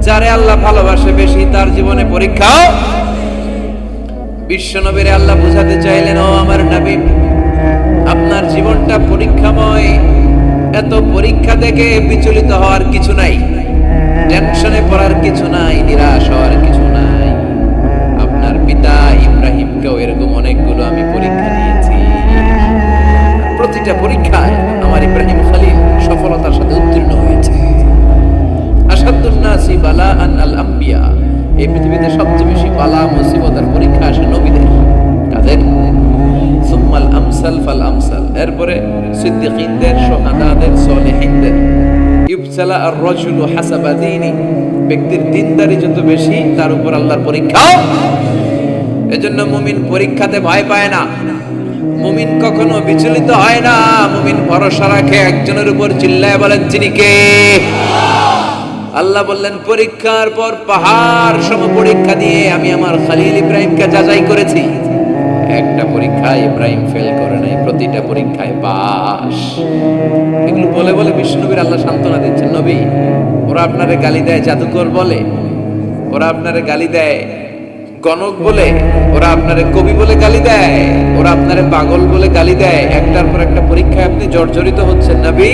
যারে আল্লাহ ভালোবাসে বেশি তার জীবনে পরীক্ষাও। বিশ্ব নবীরে আল্লাহ বুঝাতে চাইলেন, ও আমার নবী, আপনার জীবনটা পরীক্ষাময়। এত পরীক্ষা দেখে বিচলিত হওয়ার কিছু নাই, টেনশনে পড়ার কিছু নাই, নিরাশ হওয়ার কিছু নাই। আপনার পিতা ইব্রাহিমকেও এরকম অনেকগুলো আমি পরীক্ষা দিয়েছি। প্রতিটা পরীক্ষায় আমার ইব্রাহিম খলিল সফলতার সাথে উত্তীর্ণ হয়েছে। আসাদুন নাসি বালাআন আল আম্বিয়া, এই পৃথিবীতে সবচেয়ে বেশি বালা মুসিবতের পরীক্ষা আসে নবীদের। কাদের? সুম্মাল আমসাল ফাল আমসাল, এরপরে সিদ্দিকীনদের, শুহাদাদের, সালেহিনদের। ইবতালা আর রাজুলু হাসাবা দীনি, ব্যক্তির দিনদারি যত বেশি তার উপর আল্লাহর পরীক্ষা। এজন্য মুমিন পরীক্ষাতে ভয় পায় না, মুমিন কখনো বিচলিত হয় না, মুমিন ভরসা রাখে একজনের উপর। চিল্লায় বলেন, যিনি কে? আল্লাহ বললেন, পরীক্ষার পর পাহাড় সম পরীক্ষা দিয়ে আমি আমার খলিল ইব্রাহিমকে যাচাই করেছি। একটা পরীক্ষায় ইব্রাহিম ফেল করে নাই, প্রতিটা পরীক্ষায় পাস। এগুলো বলে বলে বিষ্ণুনবীর আল্লাহ সান্ত্বনা দিচ্ছেন, নবী, ওরা আপনারে গালি দেয় জাদুকর বলে, ওরা আপনারে গালি দেয় গণক বলে, ওরা আপনারে কবি বলে গালি দেয়, ওরা আপনারে পাগল বলে গালি দেয়, একটার পর একটা পরীক্ষায় আপনি জর্জরিত হচ্ছেন। নবী,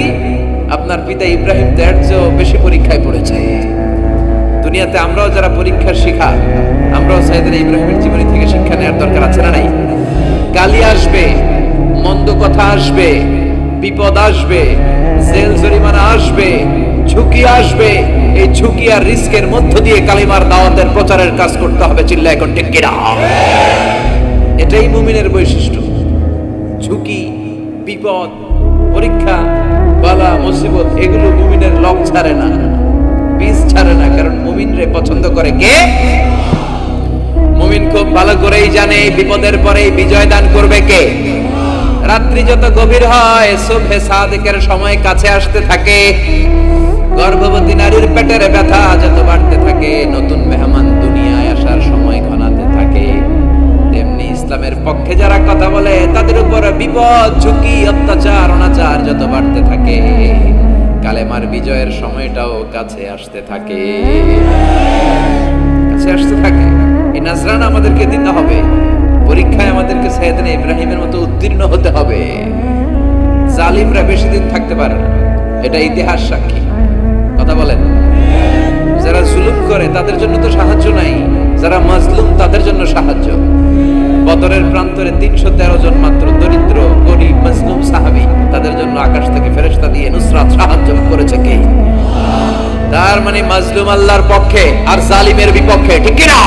আপনার পিতা ইব্রাহিম তার চেয়েও বেশি পরীক্ষায় পড়েছে। দুনিয়াতে আমরাও যারা পরীক্ষার শিখা, আমরাও সাইয়েদনা ইব্রাহিমের জীবনী থেকে শিক্ষা নেওয়ার দরকার আছে না নাই? গালি আসবে, মন্দ কথা আসবে, বিপদ আসবে, জেল জরিমানা আসবে, ঝুঁকি আসবে। এই ঝুঁকি আর রিস্কের মধ্য দিয়ে কালিমার দাওয়াতের প্রচারের কাজ করতে হবে। চিল্লায় এখন ঠিক কিনা? এটাই মুমিনের বৈশিষ্ট্য। ঝুঁকি, বিপদ, পরীক্ষা, বালা মুসিবত, এগুলো মুমিনের লক ছাড়ে না, বীজ ছাড়ে না। কারণ মুমিনরে পছন্দ করে কে? মুমিন খুব ভালো করেই জানে বিপদের পরে বিজয় দান করবে কে। রাত্রি যত গভীর হয়, সুবহে সাদিকের সময় কাছে আসতে থাকে, গর্ভবতী নারীর পেটের ব্যথা যত বাড়তে থাকে, নতুন মেহমান দুনিয়ায় আসার সময় ঘনাতে থাকে, তেমনি ইসলামের পক্ষে যারা কথা বলে তাদের উপর বিপদ, ঝুঁকি, অত্যাচার, অনাচার যত বাড়তে থাকে, কালেমার বিজয়ের সময়টাও কাছে আসতে থাকে, কাছে আসতে থাকে। এই নাজরানা আমাদেরকে দিতে হবে, পরীক্ষায় আমাদেরকে সাইয়েদনা ইব্রাহিমের মতো উত্তীর্ণ হতে হবে। জালিমরা বেশি দিন থাকতে পারে না, এটা ইতিহাস সাক্ষী। কথা বলেন, যারা জুলুম করে তাদের জন্য তো সাহায্য নাই, যারা মাজলুম তাদের জন্য সাহায্য। বদরের প্রান্তরে 313 জন মাত্র দরিদ্র, গরিব, মাজলুম সাহাবী, তাদের জন্য আকাশ থেকে ফেরেশতা দিয়ে নুসরাত সাহায্য করেছে কে? তার মানে মাজলুম আল্লাহর পক্ষে আর জালিমের বিপক্ষে, ঠিক কি না?